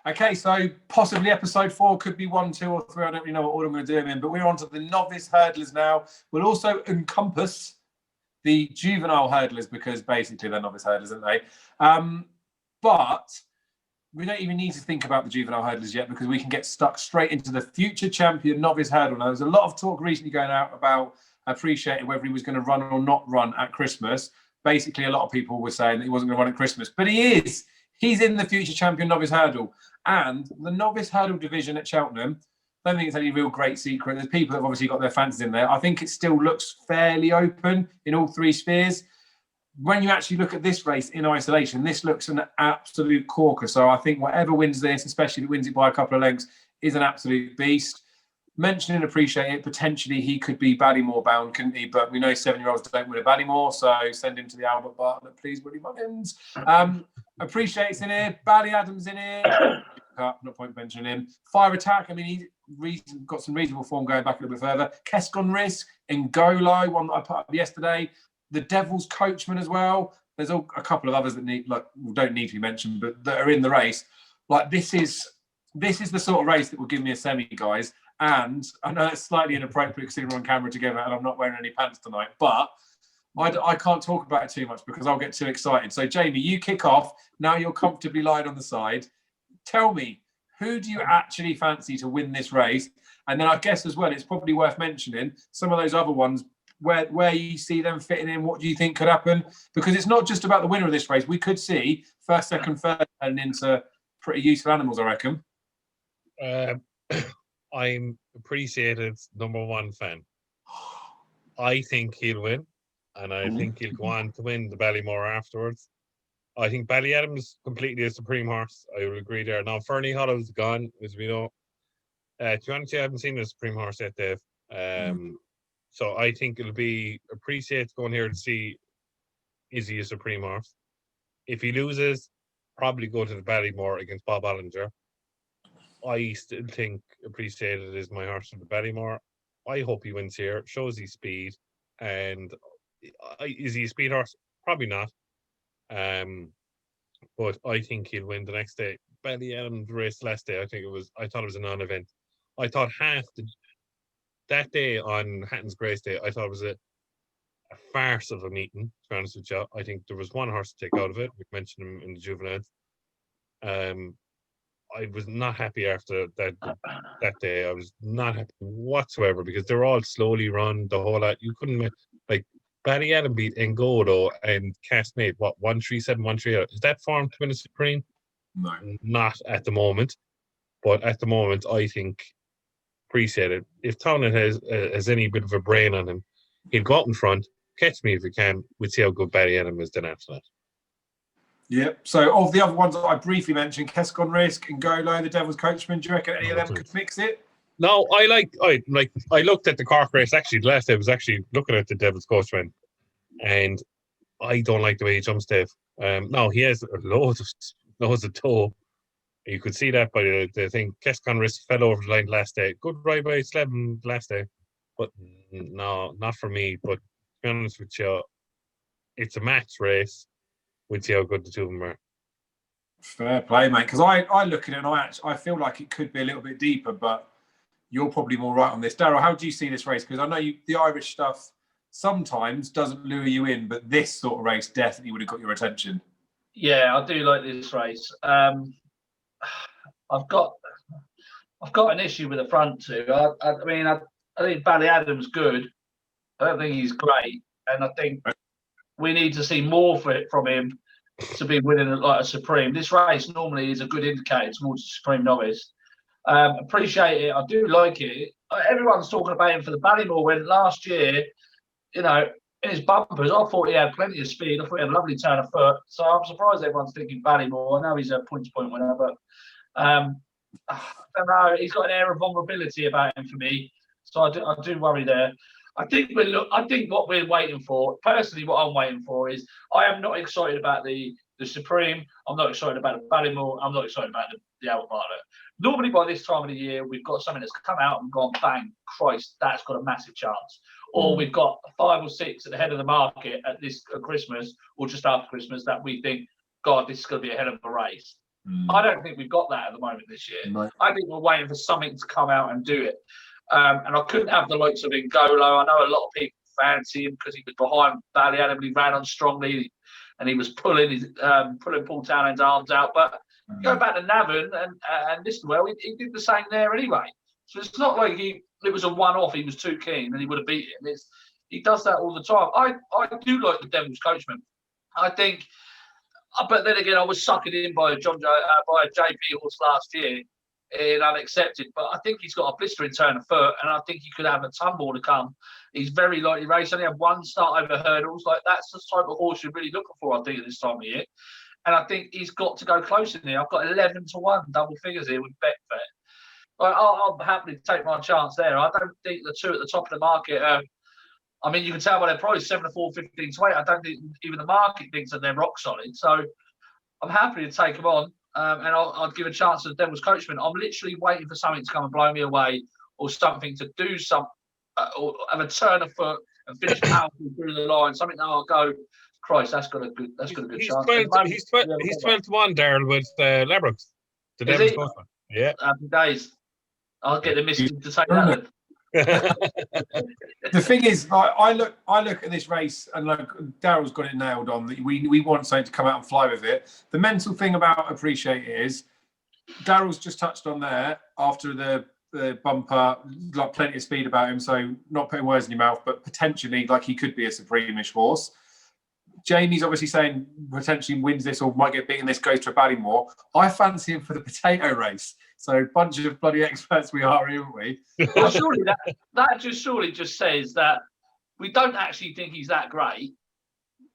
Okay, so possibly episode 4 could be 1, 2, or 3. I don't really know what order I'm going to do them in, but we're on to the novice hurdlers now. We'll also encompass the juvenile hurdlers because basically they're novice hurdlers, aren't they? But we don't even need to think about the juvenile hurdlers yet because we can get stuck straight into the future champion novice hurdle. Now, there's a lot of talk recently going out about appreciating whether he was going to run or not run at Christmas. Basically, a lot of people were saying that he wasn't going to run at Christmas, but he is. He's in the future champion novice hurdle. And the novice hurdle division at Cheltenham, I don't think it's any real great secret. There's people that have obviously got their fancies in there. I think it still looks fairly open in all 3 spheres. When you actually look at this race in isolation, this looks an absolute corker. So I think whatever wins this, especially if it wins it by a couple of lengths, is an absolute beast. Mention and appreciate it. Potentially he could be Ballymore bound, couldn't he? But we know 7-year-olds don't win at Ballymore, so send him to the Albert Bartlett, please, Willie Mullins. Appreciate's in here. Bally Adams in here. Not point mentioning him. Fire Attack. I mean, he's got some reasonable form going back a little bit further. Kescon Risk, Ngolo, one that I put up yesterday. The Devil's Coachman as well. There's a couple of others that don't need to be mentioned, but that are in the race. Like this is the sort of race that will give me a semi, guys. And I know it's slightly inappropriate because we're on camera together and I'm not wearing any pants tonight, but I can't talk about it too much because I'll get too excited. So, Jamie, you kick off. Now you're comfortably lying on the side. Tell me, who do you actually fancy to win this race? And then I guess as well, it's probably worth mentioning some of those other ones where you see them fitting in. What do you think could happen? Because it's not just about the winner of this race. We could see first, second, third turning into pretty useful animals, I reckon. I'm Appreciated's number 1 fan. I think he'll win, and I think he'll go on to win the Ballymore afterwards. I think Bally Adams completely a supreme horse. I will agree there. Now, Fernie Hollow's gone, as we know. To be honest, I haven't seen a supreme horse yet, Dave. So I think it'll be Appreciate going here to see, is he a supreme horse? If he loses, probably go to the Ballymore against Bob Ollinger. I still think Appreciated is my horse for the Ballymore. I hope he wins here, shows his speed. And is he a speed horse? Probably not. But I think he'll win the next day. Bally Adams race last day, I thought it was a non-event. I thought that day on Hatton's Grace Day, I thought it was a farce of a meeting, to be honest with you. I think there was one horse to take out of it. We mentioned him in the juveniles. I was not happy after that day. I was not happy whatsoever because they were all slowly run, the whole lot. You couldn't, like, Bally Adam beat Engodo and Castmate, 137, 138. Is that form to win a Supreme? No. Not at the moment. But at the moment, I think Appreciated. If Townend has any bit of a brain on him, he'll go out in front, catch me if he can. We'll see how good Bally Adam is then after that. Yep. So of the other ones that I briefly mentioned, Kescon Risk and Ngolo, the Devil's Coachman, do you reckon any of them could fix it? No, I looked at the Cork race actually last day. I was actually looking at the Devil's Coachman, and I don't like the way he jumps, Dave. No, he has loads of toe. You could see that by the thing. Kescon Risk fell over the line last day. Good ride by Slevin last day, but no, not for me. But to be honest with you, it's a match race. We'll see how good the two of them are. Fair play, mate. Because I look at it and I feel like it could be a little bit deeper, but you're probably more right on this. Darryl, how do you see this race? Because I know the Irish stuff sometimes doesn't lure you in, but this sort of race definitely would have got your attention. Yeah, I do like this race. I've got an issue with the front two. I think Bally Adams good. I don't think he's great, and I think we need to see more from him to be winning like a Supreme. This race normally is a good indicator towards the Supreme Novice. Appreciate it. I do like it. Everyone's talking about him for the Ballymore when last year, in his bumpers, I thought he had plenty of speed. I thought he had a lovely turn of foot. So I'm surprised everyone's thinking Ballymore. I know he's a point-to-point winner, but I don't know. He's got an air of vulnerability about him for me. So I do worry there. I think what we're waiting for, personally, what I'm waiting for is I am not excited about the Supreme. I'm not excited about the Ballymore. I'm not excited about the Albert Bartlett. Normally, by this time of the year, we've got something that's come out and gone, bang, Christ, that's got a massive chance. Or we've got 5 or 6 at the head of the market at Christmas or just after Christmas that we think, God, this is going to be a hell of a race. I don't think we've got that at the moment this year. No. I think we're waiting for something to come out and do it. And I couldn't have the likes of N'Golo. I know a lot of people fancy him because he was behind Bally Adam and he ran on strongly and he was pulling Paul Townend's arms out. But go back to Navan and Listonwell, he did the same there anyway. So it's not like it was a one-off, he was too keen and he would have beat him. He does that all the time. I do like the Devil's coachman. I think, but then again, I was suckered in by a JP horse last year in Unaccepted. But I think he's got a blistering turn of foot, and I think he could have a ton more to come. He's very lightly raced. Only had one start over hurdles. Like that's the type of horse you're really looking for, I think, at this time of year. And I think he's got to go close in there. I've got 11-1 double figures here with Betfair. Like, I'll happily take my chance there. I don't think the two at the top of the market. I mean, you can tell by their price, 7-4, 15-8. I don't think even the market thinks that they're rock solid. So I'm happy to take them on, and I'll give a chance to the Devil's coachman. I'm literally waiting for something to come and blow me away, or something to do or have a turn of foot and finish powerfully through the line. Something that I'll go, Christ, that's got a good chance. He's 12-1, Daryl, with Labrooks. The Devil's coachman. Yeah. Happy days. I'll get the missus to take that. The thing is, I look at this race and like Daryl's got it nailed on. That we want something to come out and fly with it. The mental thing about Appreciate is Daryl's just touched on there after the bumper, like plenty of speed about him. So not putting words in your mouth, but potentially like he could be a supreme-ish horse. Jamie's obviously saying potentially wins this or might get beaten. This goes to a Ballymore. I fancy him for the potato race. So bunch of bloody experts we are, aren't we? Well, surely that just says that we don't actually think he's that great,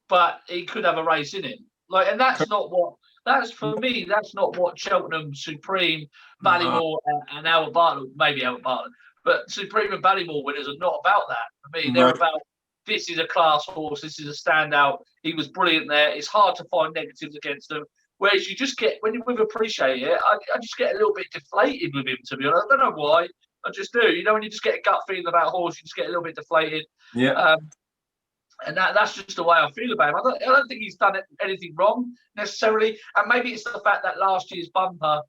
but he could have a race in him. Like, and that's not what. That's for me. That's not what Cheltenham, Supreme, Ballymore, and Albert Bartlett, maybe Albert Bartlett, but Supreme and Ballymore winners are not about that. For me, they're about. This is a class horse. This is a standout. He was brilliant there. It's hard to find negatives against them. Whereas you just get, when you Appreciate it, I just get a little bit deflated with him, to be honest. I don't know why. I just do. You know, when you just get a gut feeling about a horse, you just get a little bit deflated. Yeah. And that's just the way I feel about him. I don't think he's done anything wrong necessarily. And maybe it's the fact that last year's bumper.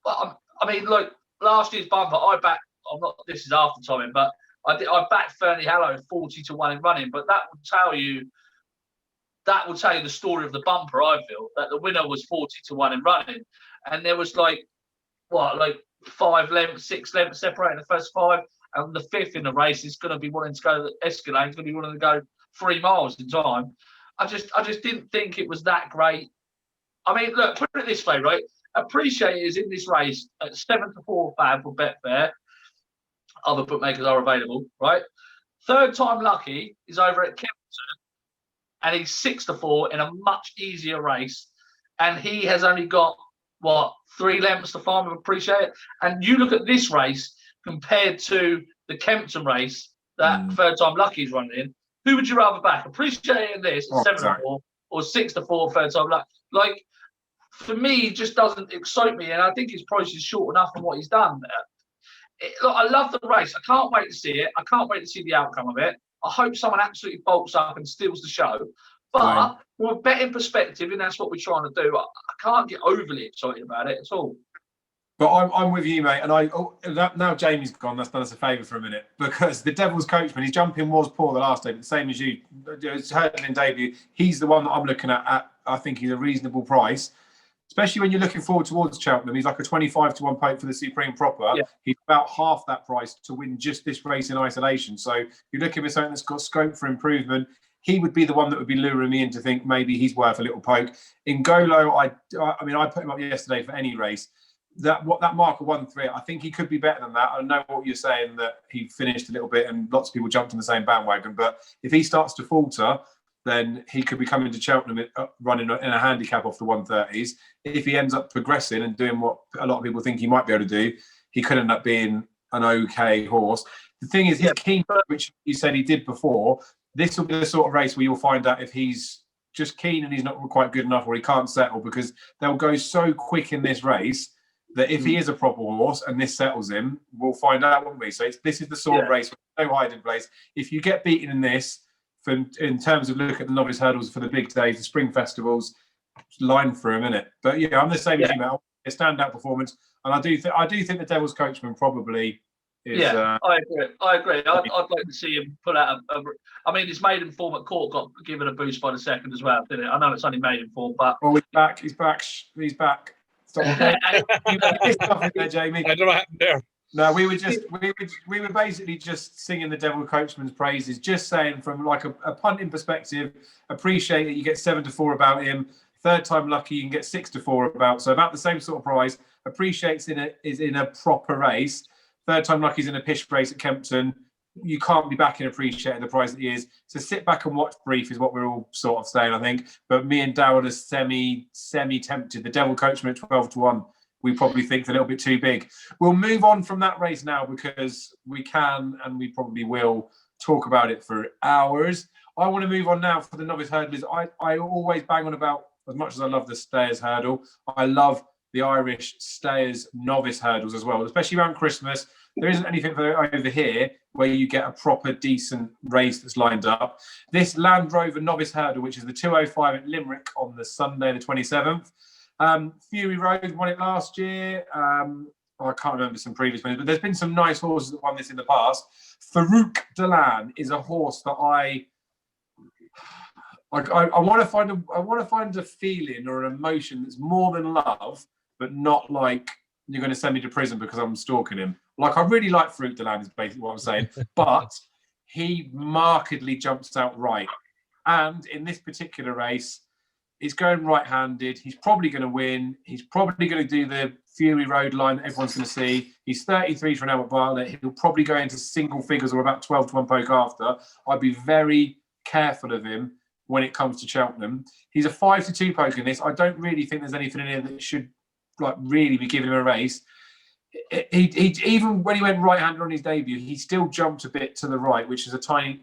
I mean, look, last year's bumper, this is after timing, but I backed Fernie Hallow 40-1 in running, but that will tell you the story of the bumper. I feel that the winner was 40-1 in running, and there was like 5 lengths, 6 lengths separating the first 5, and the 5th in the race is going to be wanting to go Escalade. He's going to be wanting to go 3 miles in time. I just didn't think it was that great. I mean, look, put it this way, right? Appreciate is in this race at 7-4 fab for Betfair. Other bookmakers are available, right? Third Time Lucky is over at Kempton, and he's 6-4 in a much easier race, and he has only got 3 lengths to farm. Appreciate it. And you look at this race compared to the Kempton race that Third Time Lucky is running in. Who would you rather back? Appreciate in this 7-4 or 6-4 Third Time Lucky? Like, for me, it just doesn't excite me, and I think his price is short enough from what he's done there. Look, I love the race. I can't wait to see it. I can't wait to see the outcome of it. I hope someone absolutely bolts up and steals the show. But from a betting perspective, and that's what we're trying to do, I can't get overly excited about it at all. But I'm with you, mate. And now Jamie's gone. That's done us a favour for a minute, because the Devil's coachman, his jumping was poor the last day, but the same as you. It's hurdling debut. He's the one that I'm looking at. I think he's a reasonable price. Especially when you're looking forward towards Cheltenham. He's like a 25-1 pope for the Supreme Proper. Yeah. He's about half that price to win just this race in isolation. So you're looking for something that's got scope for improvement. He would be the one that would be luring me in to think maybe he's worth a little poke. N'Golo, I put him up yesterday for any race. That marker 1-3, I think he could be better than that. I know what you're saying, that he finished a little bit and lots of people jumped on the same bandwagon. But if he starts to falter, then he could be coming to Cheltenham running in a handicap off the 130s. If he ends up progressing and doing what a lot of people think he might be able to do, he could end up being an okay horse. The thing is, he's keen, which you said he did before. This will be the sort of race where you'll find out if he's just keen and he's not quite good enough, or he can't settle, because they'll go so quick in this race that if he is a proper horse and this settles him, we'll find out, won't we? So this is the sort of race with no hiding place. If you get beaten in this, in terms of look at the novice hurdles for the big days, the spring festivals, line for a minute. But yeah, I'm the same as Yeah. you, Mel. A standout performance, and I do think the Devil's coachman probably is. I agree. I'd like to see him pull out I mean, his maiden form at court got given a boost by the second as well, didn't it? I know it's only maiden form, but Oh, he's back. Stop. You missed something there, Jamie. I don't know what happened there. No, we were basically just singing the Devil Coachman's praises, just saying from like a punting perspective, appreciate that you get 7-4 about him. Third time lucky, you can get 6-4 about. So about the same sort of price. Appreciates is in a proper race. Third time lucky is in a pish race at Kempton. You can't be back in Appreciate at the price that he is. So sit back and watch Brief is what we're all sort of saying, I think. But me and Darrell are semi tempted. The Devil Coachman at 12-1. We probably think a little bit too big. We'll move on from that race now because we can and we probably will talk about it for hours. I want to move on now for the novice hurdlers. I always bang on about, as much as I love the Stayers hurdle, I love the Irish Stayers novice hurdles as well, especially around Christmas. There isn't anything over here where you get a proper decent race that's lined up. This Land Rover novice hurdle, which is the 205 at Limerick on the Sunday, the 27th. Fury Road won it last year. I can't remember some previous winners, but there's been some nice horses that won this in the past. Farouk Delan is a horse that I want to find a feeling or an emotion that's more than love, but not like you're going to send me to prison because I'm stalking him. Like, I really like Farouk Delan is basically what I'm saying, but he markedly jumps out right. And in this particular race, he's going right-handed. He's probably going to win. He's probably going to do the Fury Road line that everyone's going to see. He's 33 for an hour at Bartlett. He'll probably go into single figures or about 12-1 poke after. I'd be very careful of him when it comes to Cheltenham. He's a 5-2 poke in this. I don't really think there's anything in here that should like really be giving him a race. He even when he went right-handed on his debut, he still jumped a bit to the right, which is a tiny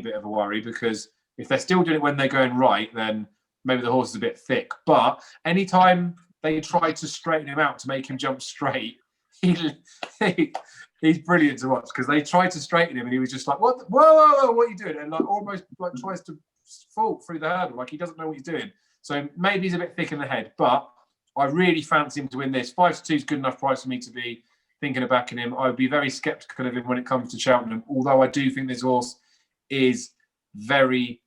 bit of a worry because if they're still doing it when they're going right, then maybe the horse is a bit thick. But anytime they try to straighten him out to make him jump straight, he's brilliant to watch because they tried to straighten him and he was just like, whoa, what are you doing? And like almost like tries to fall through the hurdle, like he doesn't know what he's doing. So maybe he's a bit thick in the head, but I really fancy him to win this. 5-2 is good enough price for me to be thinking of backing him. I would be very sceptical of him when it comes to Cheltenham, although I do think this horse is very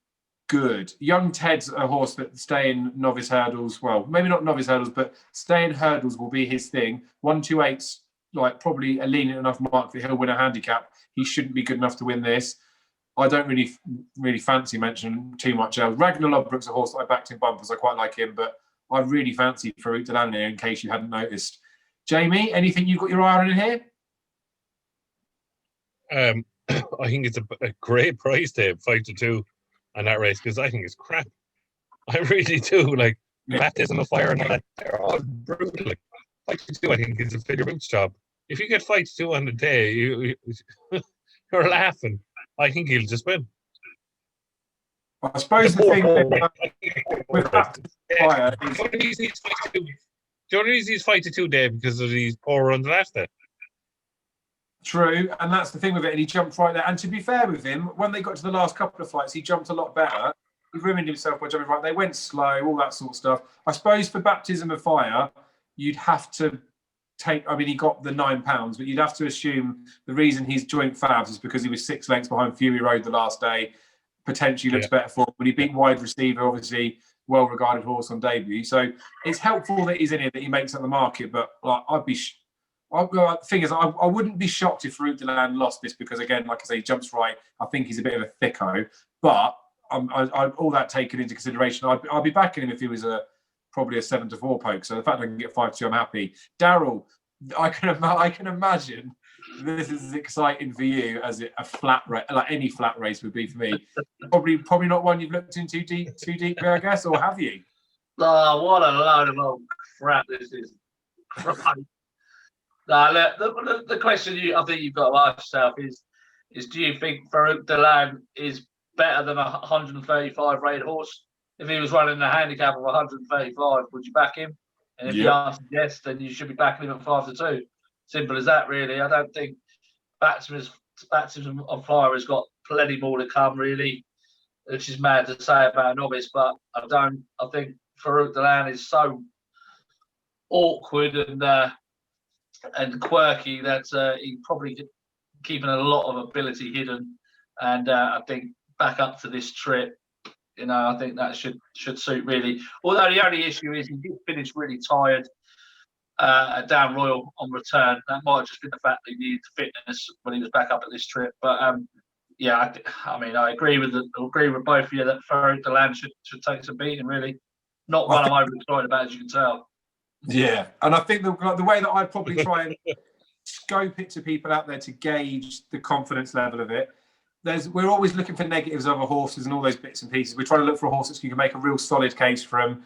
good. Young Ted's a horse that stay in novice hurdles. Well, maybe not novice hurdles, but stay in hurdles will be his thing. 128's like probably a lenient enough mark that he'll win a handicap. He shouldn't be good enough to win this. I don't really fancy mentioning too much else. Ragnar Lodbrok's a horse that I backed in bumpers. I quite like him, but I really fancy Farouk Delan here in case you hadn't noticed. Jamie, anything you've got your eye on in here? I think it's a great price to 5-2 on that race because I think it's crap. I really do. Like, Baptism of Fire and all that, they're all brutal. Like, 5-2, I think, is a figure boots job. If you get 5-2 on the day, you're laughing. I think he'll just win. I suppose the thing with Fire is... The only reason he's 5-2, Dave, because of these poor runs last day. True, and that's the thing with it. And he jumped right there. And to be fair with him, when they got to the last couple of flights, he jumped a lot better. He ruined himself by jumping right. They went slow, all that sort of stuff. I suppose for Baptism of Fire, you'd have to take... I mean, he got the £9, but you'd have to assume the reason he's joint fabs is because he was 6 lengths behind Fury Road the last day. Potentially looks better for him. When he beat Wide Receiver, obviously well-regarded horse on debut. So it's helpful that he's in here, that he makes up the market. But like, the thing is, I wouldn't be shocked if Farouk Delan lost this because, again, like I say, he jumps right. I think he's a bit of a thicko. But all that taken into consideration, I'd be backing him if he was probably a 7-4 poke. So the fact I can get 5-2, I'm happy. Darrell, I can imagine this is as exciting for you as a flat race, like any flat race would be for me. Probably not one you've looked in too deep, I guess, or have you? Oh, what a load of old crap this is. The question I think you've got to ask yourself is do you think Farouk Delan is better than a 135 rated horse? If he was running a handicap of 135, would you back him? And if the answer is yes, then you should be backing him at 5-2. Simple as that, really. I don't think Baptism of Fire has got plenty more to come, really, which is mad to say about a novice. But I think Farouk Delan is so awkward and quirky that he probably keeping a lot of ability hidden. And I think back up to this trip, I think that should suit really. Although the only issue is he did finish really tired at Down Royal on return. That might have just been the fact that he needed fitness when he was back up at this trip. But yeah, I agree with both of you that Farouk Delan should take some beating. Really, not one I'm overly excited about, as you can tell. Yeah, and I think the way that I'd probably try and scope it to people out there to gauge the confidence level of it. We're always looking for negatives of other horses and all those bits and pieces. We're trying to look for a horse that you can make a real solid case for him.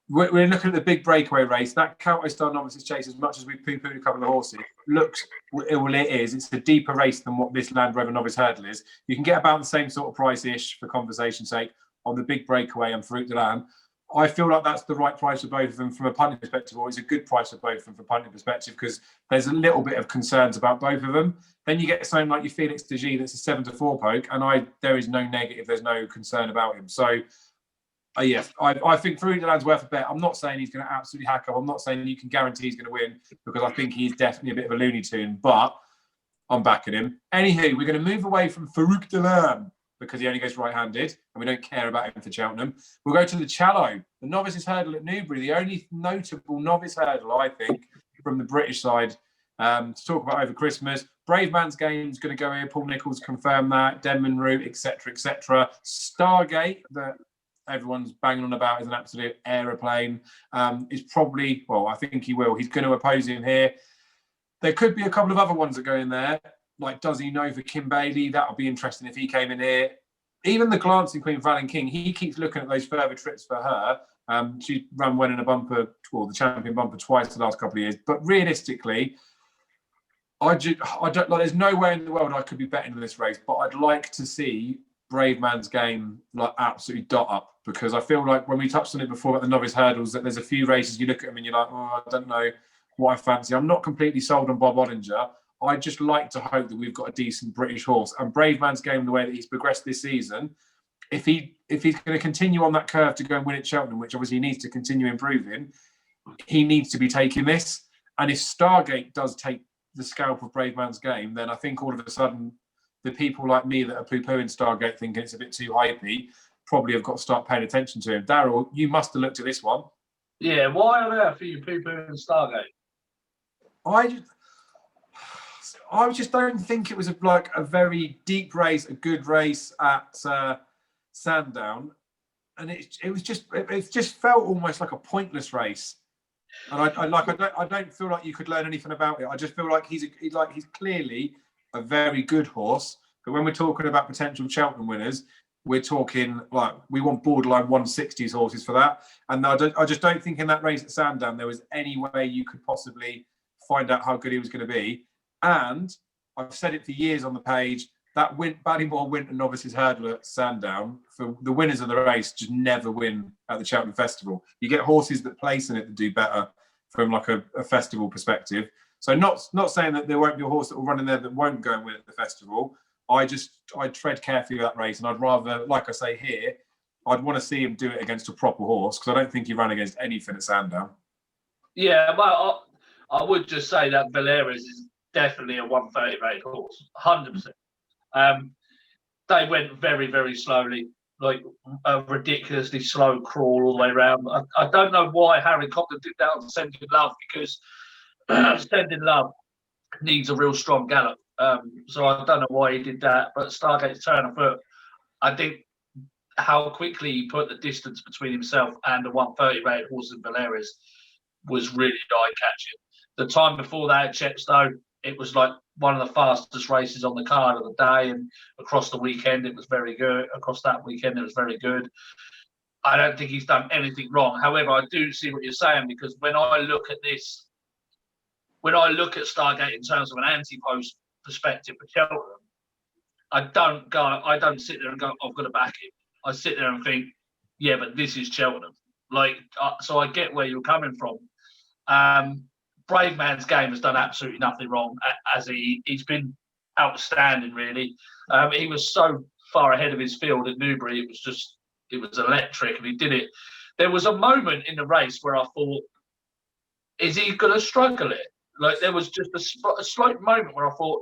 We're looking at the big breakaway race. That Calto Star Novices Chase, as much as we poo-pooed a couple of horses, looks, well, it is. It's a deeper race than what this Land Rover Novice Hurdle is. You can get about the same sort of price-ish, for conversation's sake, on the big breakaway and Farouk Delan. I feel like that's the right price for both of them from a punting perspective, or it's a good price for both of them from a punting perspective, because there's a little bit of concerns about both of them. Then you get something like your Felix de G that's a 7-4 poke, and there is no negative, there's no concern about him. So, yes, I think Farouk Delan's worth a bet. I'm not saying he's going to absolutely hack up. I'm not saying you can guarantee he's going to win, because I think he's definitely a bit of a Looney Tune, but I'm backing him. Anywho, we're going to move away from Farouk Delan, because he only goes right-handed, and we don't care about him for Cheltenham. We'll go to the Challow, the Novices Hurdle at Newbury, the only notable novice hurdle, I think, from the British side to talk about over Christmas. Brave Man's Game is going to go here. Paul Nicholls confirmed that. Denman Route, etc., etc. Stargate, that everyone's banging on about, is an absolute aeroplane. Is probably, well, I think he will. He's going to oppose him here. There could be a couple of other ones that go in there. Like, does he know for Kim Bailey? That would be interesting if he came in here. Even the Glancing Queen, Valen King, he keeps looking at those further trips for her. She ran winning a bumper, or the champion bumper, twice the last couple of years. But realistically, I don't like. There's no way in the world I could be betting on this race. But I'd like to see Brave Man's Game like absolutely dot up, because I feel like when we touched on it before about the novice hurdles, that there's a few races you look at them and you're like, oh, I don't know what I fancy. I'm not completely sold on Bob Oddinger. I'd just like to hope that we've got a decent British horse. And Brave Man's Game, the way that he's progressed this season, if he's going to continue on that curve to go and win at Cheltenham, which obviously he needs to continue improving, he needs to be taking this. And if Stargate does take the scalp of Brave Man's Game, then I think all of a sudden the people like me that are poo-pooing Stargate thinking it's a bit too hypey probably have got to start paying attention to him. Daryl, you must have looked at this one. Yeah, why on earth are you poo-pooing Stargate? I just don't think it was a very deep race, a good race at Sandown, and it just felt almost like a pointless race. And I don't feel like you could learn anything about it. I just feel like he's clearly a very good horse. But when we're talking about potential Cheltenham winners, we're talking like we want borderline 160s horses for that. And I just don't think in that race at Sandown there was any way you could possibly find out how good he was going to be. And I've said it for years on the page, that Ballymore Winter Novices Hurdle at Sandown, for the winners of the race, just never win at the Cheltenham Festival. You get horses that place in it that do better from like a festival perspective. So not saying that there won't be a horse that will run in there that won't go and win at the festival. I tread carefully with that race, and I'd rather, like I say here, I'd want to see him do it against a proper horse, because I don't think he ran against anything at Sandown. Yeah, well, I would just say that Valeris is definitely a 130 rated horse, 100%. They went very, very slowly, like a ridiculously slow crawl all the way around. I don't know why Harry Copland did that on Sending Love, because Sending Love needs a real strong gallop. So I don't know why he did that, but Stargate's turn of foot, I think how quickly he put the distance between himself and the 130 rated horse in Valeris was really eye-catching. The time before that at Chepstow, it was like one of the fastest races on the card of the day, and across the weekend it was very good. Across that weekend it was very good. I don't think he's done anything wrong. However, I do see what you're saying, because when I look at this, when I look at Stargate in terms of an anti-post perspective for Cheltenham, I don't sit there and go, I've got to back him. I sit there and think, yeah, but this is Cheltenham. So I get where you're coming from. Brave Man's Game has done absolutely nothing wrong, as he's been outstanding, really. He was so far ahead of his field at Newbury, it was electric, and he did it there was a moment in the race where I thought, is he going to struggle it? Like, there was just a slight moment where I thought,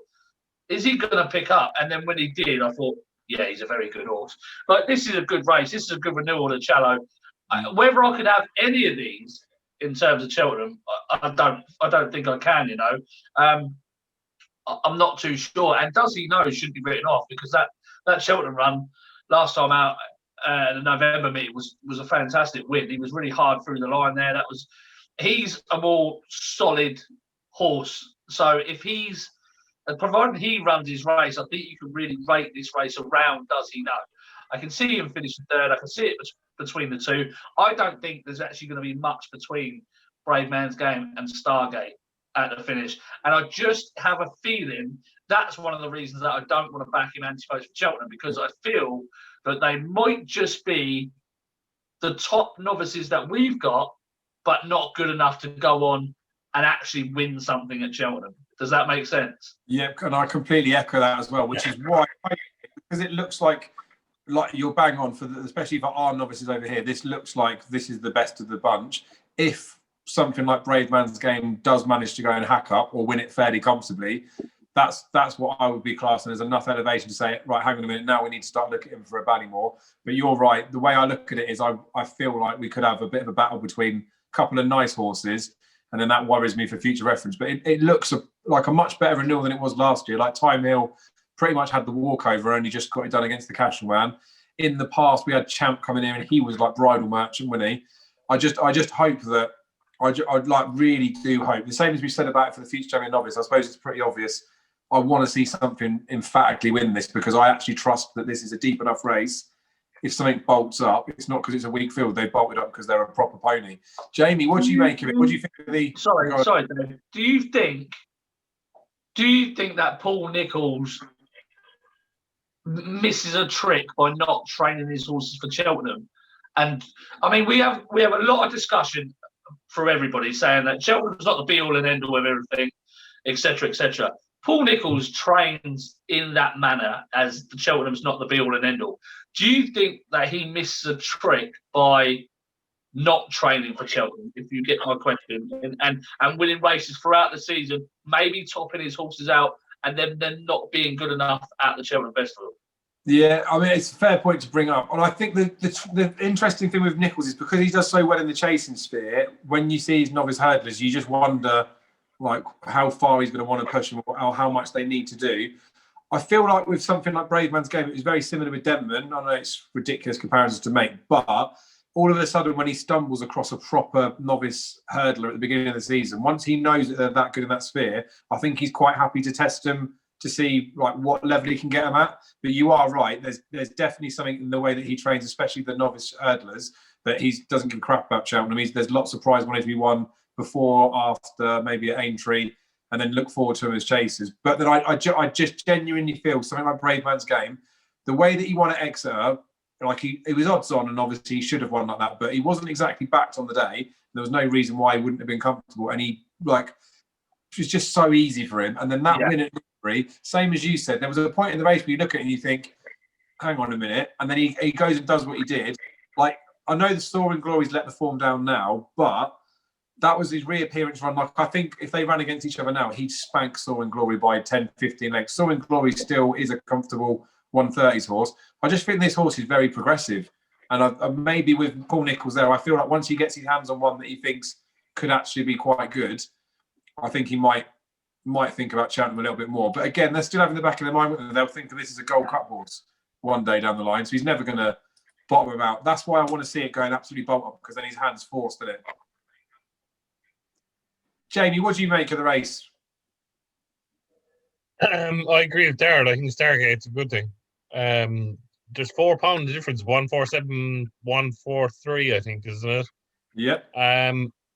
is he going to pick up? And then when he did, I thought, yeah, he's a very good horse. Like, this is a good race. This is a good renewal at Chello. Whether I could have any of these in terms of Cheltenham, I don't think I can. You know, I'm not too sure. And does he know should be written off, because that Cheltenham run last time out, the November meet was a fantastic win. He was really hard through the line there. He's a more solid horse. So if he's, provided he runs his race, I think you can really rate this race around does he know. I can see him finishing third. I can see it between the two. I don't think there's actually going to be much between Brave Man's Game and Stargate at the finish. And I just have a feeling that's one of the reasons that I don't want to back him anti-post for Cheltenham, because I feel that they might just be the top novices that we've got, but not good enough to go on and actually win something at Cheltenham. Does that make sense? Yeah, and I completely echo that as well, which is why, because it looks like you're bang on especially for our novices over here. This looks like this is the best of the bunch. If something like Brave Man's Game does manage to go and hack up or win it fairly comfortably, that's what I would be classing as enough elevation to say, right, hang on a minute, now we need to start looking at him for a Ballymore. But you're right. The way I look at it is I feel like we could have a bit of a battle between a couple of nice horses, and then that worries me for future reference. But it looks like a much better renewal than it was last year. Like Time Hill pretty much had the walkover, only just got it done against the Cashman. In the past, we had Champ coming in, and he was like bridal merchant, wasn't he? I just hope that I'd like really do hope the same as we said about it for the future champion novice. I suppose it's pretty obvious. I want to see something emphatically win this, because I actually trust that this is a deep enough race. If something bolts up, it's not because it's a weak field. They bolted up because they're a proper pony. Jamie, what do you make of it? What do you think of the? Sorry, Dave. Do you think that Paul Nicholls misses a trick by not training his horses for Cheltenham? And I mean, we have a lot of discussion from everybody saying that Cheltenham's not the be all and end all of everything, etc., etc. Paul Nicholls trains in that manner as the Cheltenham's not the be all and end all. Do you think that he misses a trick by not training for Cheltenham, if you get my question, and winning races throughout the season, maybe topping his horses out, and then not being good enough at the Cheltenham Festival? Yeah, I mean, it's a fair point to bring up. And I think the interesting thing with Nicholls is because he does so well in the chasing sphere, when you see his novice hurdlers, you just wonder like how far he's going to want to push them, or how much they need to do. I feel like with something like Brave Man's Game, it was very similar with Denman. I know it's ridiculous comparisons to make, but all of a sudden when he stumbles across a proper novice hurdler at the beginning of the season, once he knows that they're that good in that sphere, I think he's quite happy to test them to see like what level he can get them at. But you are right. There's definitely something in the way that he trains, especially the novice hurdlers, that he doesn't give a crap about Cheltenham. There's lots of prize money to be won before, after, maybe at Aintree, and then look forward to him as chasers. But then I just genuinely feel something like Brave Man's Game, the way that he won at Exeter, like he was odds on, and obviously he should have won like that, but he wasn't exactly backed on the day. There was no reason why he wouldn't have been comfortable, and he it was just so easy for him. And then that win at Newbury, same as you said, there was a point in the race where you look at it and you think, hang on a minute, and then he goes and does what he did. Like, I know the Soaring Glory's let the form down now, but that was his reappearance run. Like, I think if they ran against each other now, he'd spank Soaring Glory by 10, 15 lengths. Soaring Glory still is a comfortable 130s horse. I just think this horse is very progressive. And maybe with Paul Nicholls there, I feel like once he gets his hands on one that he thinks could actually be quite good, I think he might think about Cheltenham a little bit more. But again, they're still having the back of their mind that they'll think of this as a Gold Cup horse one day down the line. So he's never going to bottom him out. That's why I want to see it going absolutely bolt up, because then his hand's forced in it. Jamie, what do you make of the race? I agree with Darrell. I think Stargate's a good thing. There's £4 difference, 147, 143, I think, isn't it? Yep.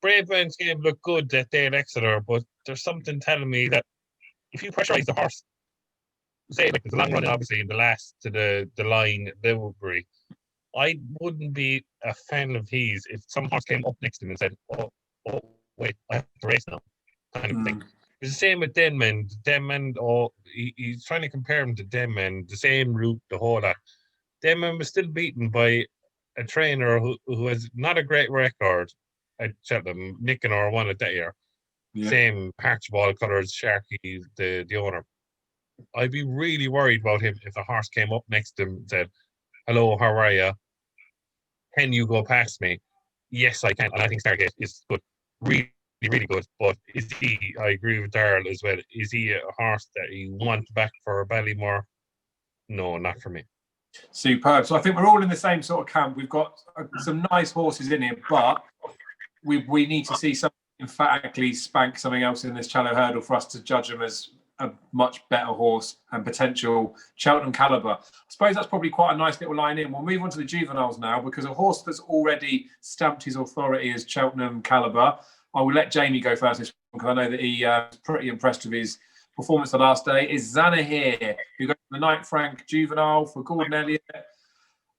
Brave Man's Game looked good that day at Exeter, but there's something telling me that if you pressurise the horse, say like there's a long run obviously in the last to the line at Newbury, I wouldn't be a fan of his if some horse came up next to him and said, oh wait, I have to race now, kind of thing. It's the same with Denman. He's trying to compare him to Denman, the same route, the whole lot. Denman was still beaten by a trainer who has not a great record at Cheltenham, Nicken or won it that year. Yeah. Same Archibald colours, Sharkey, the owner. I'd be really worried about him if a horse came up next to him and said, "Hello, how are you? Can you go past me?" Yes, I can. And I think Stargate is good. Really, really good. But is he, I agree with Darrell as well, is he a horse that you want back for Ballymore? No, not for me. Superb. So I think we're all in the same sort of camp. We've got some nice horses in here, but we need to see something emphatically spank something else in this Cheltenham hurdle for us to judge them as a much better horse and potential Cheltenham caliber. I suppose that's probably quite a nice little line in. We'll move on to the juveniles now, because a horse that's already stamped his authority as Cheltenham caliber. I will let Jamie go first this one, because I know that he was pretty impressed with his performance the last day. Is Zanahiyr, who goes to the Knight Frank Juvenile for Gordon Elliott.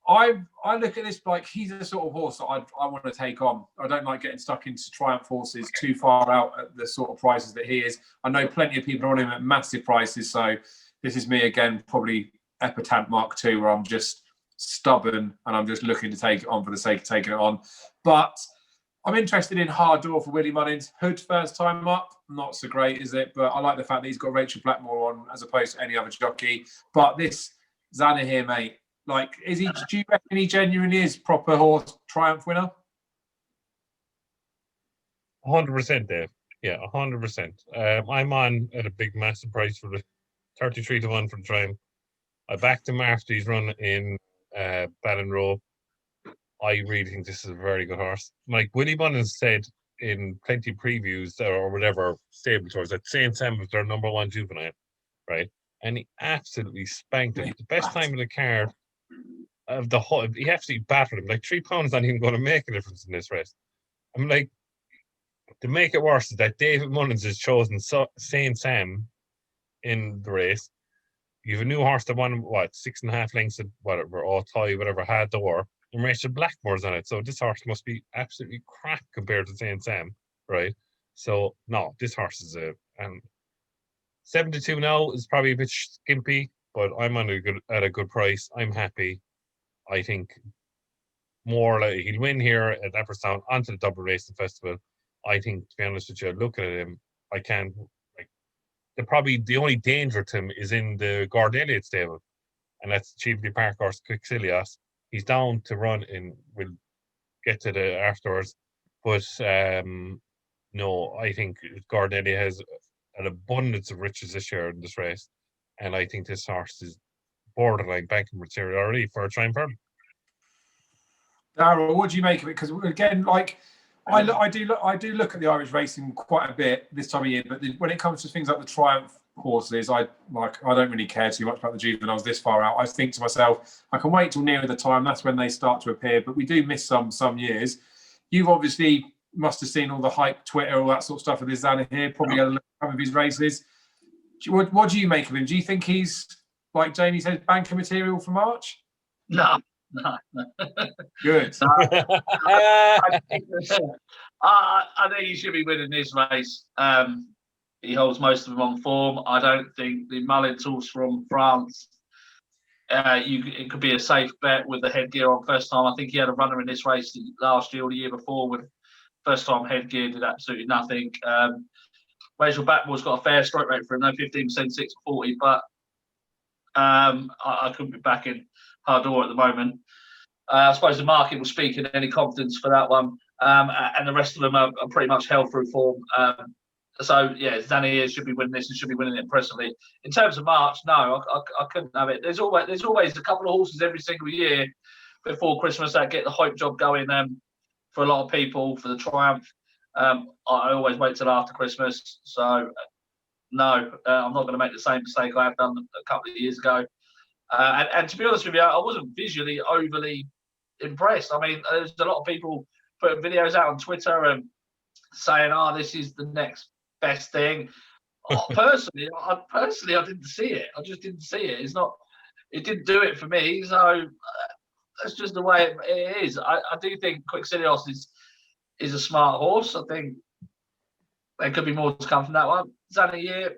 I look at this like he's the sort of horse that I want to take on. I don't like getting stuck into Triumph horses too far out at the sort of prices that he is. I know plenty of people are on him at massive prices, so this is me again, probably Epitaph Mark II, where I'm just stubborn and I'm just looking to take it on for the sake of taking it on. But I'm interested in Hard Door for Willie Mullins. Hood first time up, not so great, is it? But I like the fact that he's got Rachel Blackmore on as opposed to any other jockey. But this Zanahiyr, mate, like, do you reckon he genuinely is proper horse Triumph winner? 100%, Dave. Yeah, 100%. I'm on at a big, massive price for the 33-1 for the Triumph. I backed him after he's run in Ballinrobe. I really think this is a very good horse. Like Willie Mullins said in plenty of previews or whatever stable tours, that St. Sam was their number one juvenile, right? And he absolutely spanked it. The best time in the card of the whole, he absolutely battered him. Like 3 pounds not even going to make a difference in this race. I'm like, to make it worse is that David Mullins has chosen St. Sam in the race. You have a new horse that won, 6.5 lengths at whatever, or tie, whatever, had door. And Rachel Blackmore's on it. So this horse must be absolutely crap compared to St. Sam, right? So, no, this horse is 7-2 now is probably a bit skimpy, but I'm on at a good price. I'm happy. I think more like he'll win here at Leopardstown onto the Double Racing Festival. I think, to be honest with you, looking at him, I can't, like, the only danger to him is in the Gordon Elliott stable, and that's Cheveley Park horse Quixilios. He's down to run in, we'll get to the afterwards, but no, I think Gordon Elliott has an abundance of riches this year in this race, and I think this horse is borderline banking material already for a Triumph Hurdle. Darryl, what do you make of it? Because again, like I do look at the Irish racing quite a bit this time of year, but when it comes to things like the Triumph horses, I don't really care too much about the juveniles this far out. I think to myself, I can wait till nearer the time. That's when they start to appear, but we do miss some years. You've obviously must have seen all the hype, Twitter, all that sort of stuff with this Zanahiyr. Probably had a look at some of his races. What do you make of him? Do you think he's, like Jamie said, banker material for March? No. Good. I think he should be winning this race. He holds most of them on form. I don't think the Mullins horse from France, it could be a safe bet with the headgear on first time. I think he had a runner in this race last year or the year before with first time headgear, did absolutely nothing. Rachel Blackmore's got a fair strike rate for him, no 15%, 6-40, but I couldn't be backing Hard Door at the moment. I suppose the market will speak in any confidence for that one, and the rest of them are pretty much held through form. So yeah, Zanahiyr should be winning this and should be winning it impressively. In terms of March, no, I couldn't have it. There's always a couple of horses every single year before Christmas that get the hype job going for a lot of people for the Triumph. I always wait till after Christmas. So no, I'm not going to make the same mistake I have done a couple of years ago. And to be honest with you, I wasn't visually overly impressed. I mean, there's a lot of people putting videos out on Twitter and saying, this is the next best thing. Personally, I didn't see it. I just didn't see it. It didn't do it for me. So that's just the way it is. I do think Quixilios is a smart horse. I think there could be more to come from that one. Zanahiyr,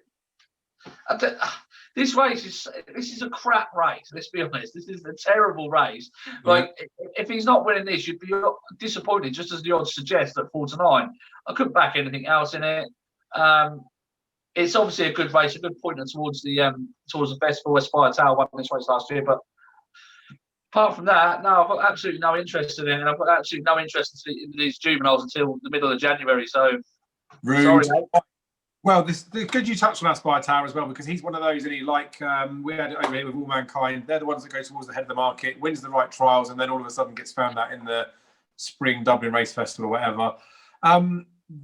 This race is a crap race. Let's be honest. This is a terrible race. Like, if he's not winning this, you'd be disappointed, just as the odds suggest at 4-9. I couldn't back anything else in it. It's obviously a good race, a good pointer towards the best for Aspire Tower won this race last year. But apart from that, no, I've got absolutely no interest in it, and I've got absolutely no interest in these juveniles until the middle of January. So, rude. Sorry, mate. Well, the good you touched on Aspire Tower as well, because he's one of those, and we had it over here with All Mankind. They're the ones that go towards the head of the market, wins the right trials, and then all of a sudden gets found out in the spring Dublin Race Festival or whatever.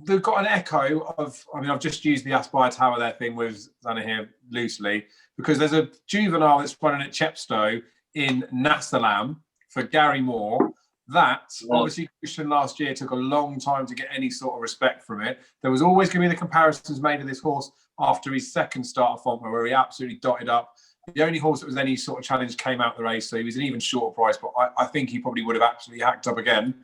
They've got an echo of, I've just used the Aspire Tower there thing with Zanna here loosely, because there's a juvenile that's running at Chepstow in Nassalam for Gary Moore. That, obviously, Christian last year took a long time to get any sort of respect from it. There was always going to be the comparisons made of this horse after his second start at Fontwell, where he absolutely dotted up. The only horse that was any sort of challenge came out the race, so he was an even shorter price, but I think he probably would have absolutely hacked up again.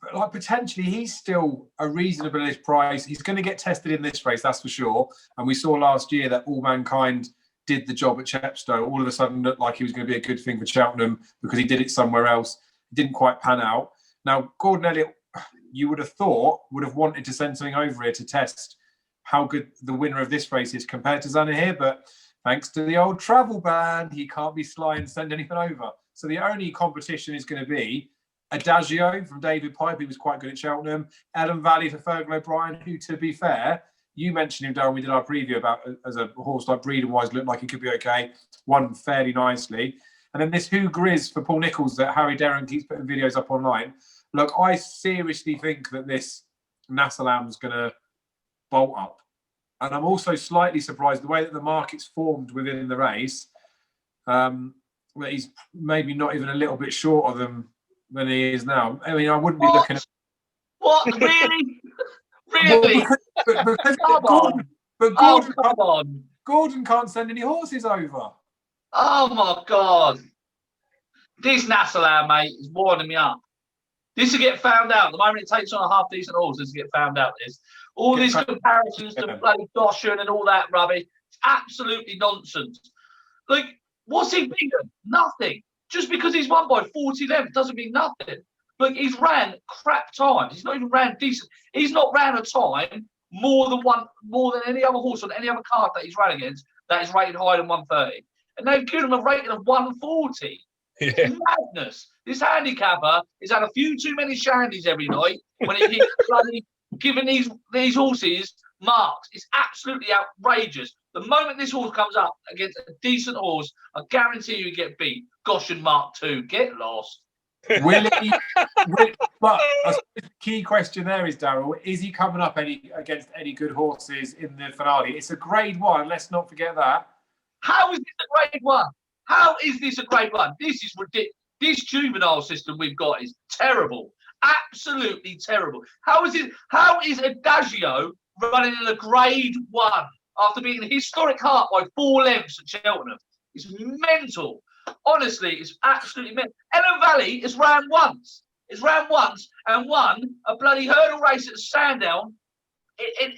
But like, potentially, he's still a reasonable price. He's going to get tested in this race, that's for sure. And we saw last year that All Mankind did the job at Chepstow. All of a sudden looked like he was going to be a good thing for Cheltenham because he did it somewhere else. It didn't quite pan out. Now, Gordon Elliott, you would have thought, would have wanted to send something over here to test how good the winner of this race is compared to Zanna here. But thanks to the old travel ban, he can't be sly and send anything over. So the only competition is going to be Adagio from David Pipe, who was quite good at Cheltenham. Ellen Valley for Fergal O'Brien, who, to be fair, you mentioned him, Darren, we did our preview about as a horse like breeding-wise, looked like he could be okay. Won fairly nicely. And then this Who Grizz for Paul Nicholls that Harry Derren keeps putting videos up online. Look, I seriously think that this Nassalam's going to bolt up. And I'm also slightly surprised the way that the market's formed within the race, that he's maybe not even a little bit shorter than he is now. I mean, I wouldn't be looking at... What? Really? Really? Well, because Come on. Gordon can't send any horses over. Oh, my God. This Nassalam, mate, is winding me up. This will get found out. The moment it takes on a half-decent horse, this will get found out. All these comparisons to bloody Goshen and all that rubbish, it's absolutely nonsense. Like, what's he bigger? Nothing. Just because he's won by 40 lengths doesn't mean nothing. Look, he's ran crap times. He's not even ran decent. He's not ran a time more than any other horse on any other card that he's ran against that is rated higher than 130. And they've given him a rating of 140. Yeah. It's madness. This handicapper has had a few too many shandies every night when he's bloody giving these horses marks. It's absolutely outrageous. The moment this horse comes up against a decent horse, I guarantee you get beat. Goshen Mark II, get lost. Will he? But the key question there is, Darryl, is he coming up against any good horses in the finale? It's a grade 1. Let's not forget that. How is this a grade 1? How is this a grade 1? This is ridiculous. This juvenile system we've got is terrible. Absolutely terrible. How is Adagio running in a grade 1 after being a historic heart by 4 lengths at Cheltenham? It's mental. Honestly, it's absolutely mental. Ellen Valley has ran once. It's ran once and won a bloody hurdle race at Sandown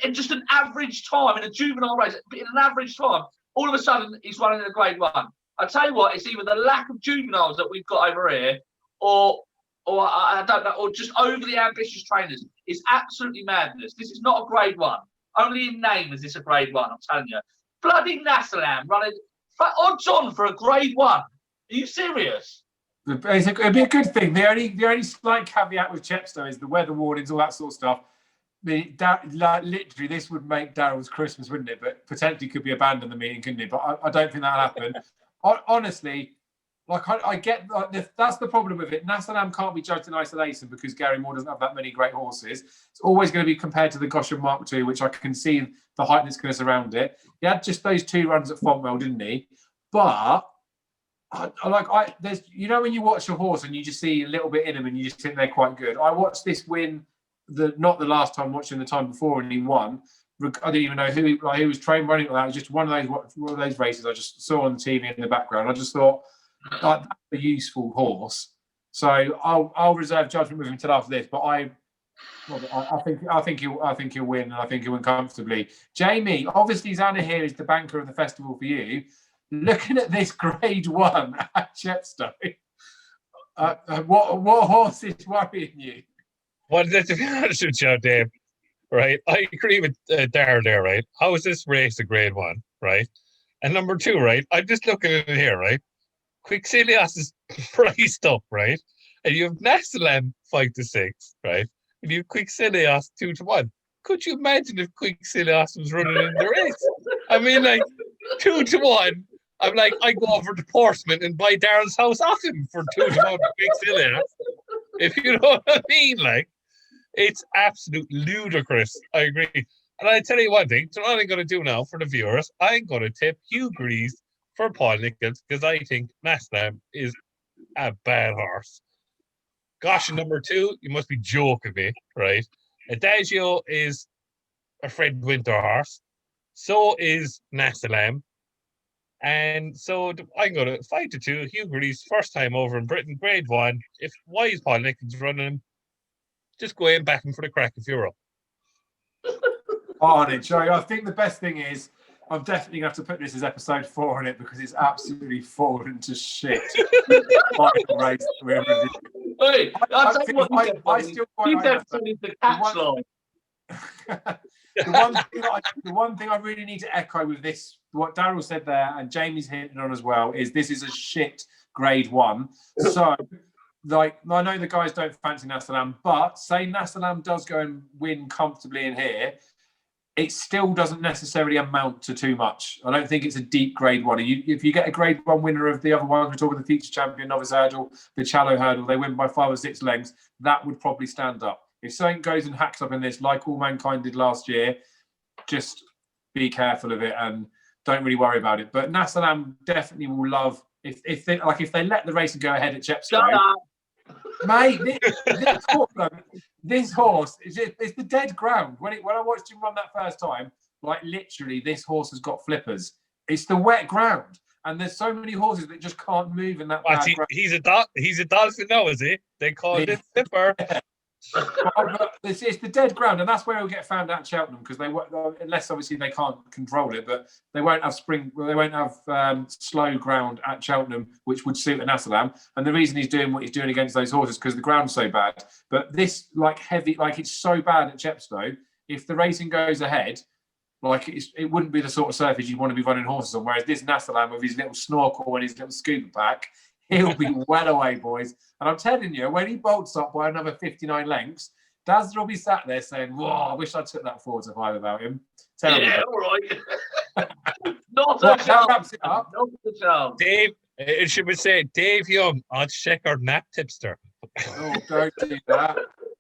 in just an average time, in a juvenile race, in an average time. All of a sudden, he's running in a grade 1. I tell you what, it's either the lack of juveniles that we've got over here, or I don't know, or just overly ambitious trainers. It's absolutely madness. This is not a grade 1. Only in name is this a grade 1. I'm telling you. Bloody Nassalam running odds on for a grade 1. Are you serious? It'd be a good thing. The only slight caveat with Chepstow is the weather warnings, all that sort of stuff. Literally, this would make Darryl's Christmas, wouldn't it? But potentially could be abandoned the meeting, couldn't it? But I don't think that'll happen. Honestly, like I get that's the problem with it. Nassalam can't be judged in isolation because Gary Moore doesn't have that many great horses. It's always going to be compared to the Goshen Mark II, which I can see the hype that's going to surround it. He had just those 2 runs at Fontwell, didn't he? But there's, you know, when you watch a horse and you just see a little bit in them and you just think they're quite good. I watched this win, not the last time, watching the time before, and he won. I didn't even know who he was trained running like that. It was just one of those races I just saw on the TV in the background. I just thought, that's a useful horse. So I'll reserve judgment with him till after this. But Well, I think he'll win, and I think he'll win comfortably. Jamie, obviously, Zanna here is the banker of the festival for you. Looking at this Grade 1 at Chepstow, what horse is worrying you? Well, to be honest with you, Dave, right? I agree with Dara there, right? How is this race a Grade 1, right? And number 2, right? I'm just looking at it here, right? Quixilias is priced up, right? And you have Nasalam 5-6, right? And you have Quixilias 2-1. Could you imagine if Quixilias was running in the race? I mean, like 2-1. I'm like, I go over to Portsmouth and buy Darren's house off him for 2-1 Quixilias. If you know what I mean, like, it's absolute ludicrous. I agree. And I tell you one thing, so what I'm going to do now for the viewers, I'm going to tip Hugh Grease for Paul Nichols because I think Nasslam is a bad horse. Gosh, and number 2, you must be joking me, right? Adagio is a Fred Winter horse. So is Nasalam. And so I'm going to 5-2. Hugh Grease, first time over in Britain, Grade 1. Why is Paul Nichols running him? Just go in, back him for the crack if you're up. On it, Joe. I think the best thing is I'm definitely going to have to put this as episode 4 on it because it's absolutely fallen to shit. Hey, I still quite keep like everything in the catch line. the one thing I really need to echo with this, what Daryl said there, and Jamie's hitting on as well, is this is a shit Grade 1. So, like, I know the guys don't fancy Nasalam, but say Nasalam does go and win comfortably in here, it still doesn't necessarily amount to too much. I don't think it's a deep Grade 1. If you get a Grade 1 winner of the other ones, we're talking the future champion, Novice Hurdle, the Shallow Hurdle, they win by 5 or 6 lengths, that would probably stand up. If something goes and hacks up in this, like All Mankind did last year, just be careful of it and don't really worry about it. But Nasalam definitely will love if they let the race go ahead at Chepstow. Mate, this horse it's the dead ground. When I watched him run that first time, like literally, this horse has got flippers. It's the wet ground, and there's so many horses that just can't move in that. He's a dolphin now, is he? They call it flipper. But it's the dead ground, and that's where he'll get found out at Cheltenham because unless obviously they can't control it, but they won't have slow ground at Cheltenham, which would suit an Nasalam. And the reason he's doing what he's doing against those horses because the ground's so bad. But this it's so bad at Chepstow. If the racing goes ahead, it wouldn't be the sort of surface you'd want to be running horses on. Whereas this Nasalam with his little snorkel and his little scuba pack, he'll be well away, boys. And I'm telling you, when he bolts up by another 59 lengths, Daz will be sat there saying, whoa, I wish I took that 4-5 about him. Yeah, all right. Not a chance. Not a chance. Dave, it should be said, Dave Young, odd checker nap tipster. Oh, don't do that.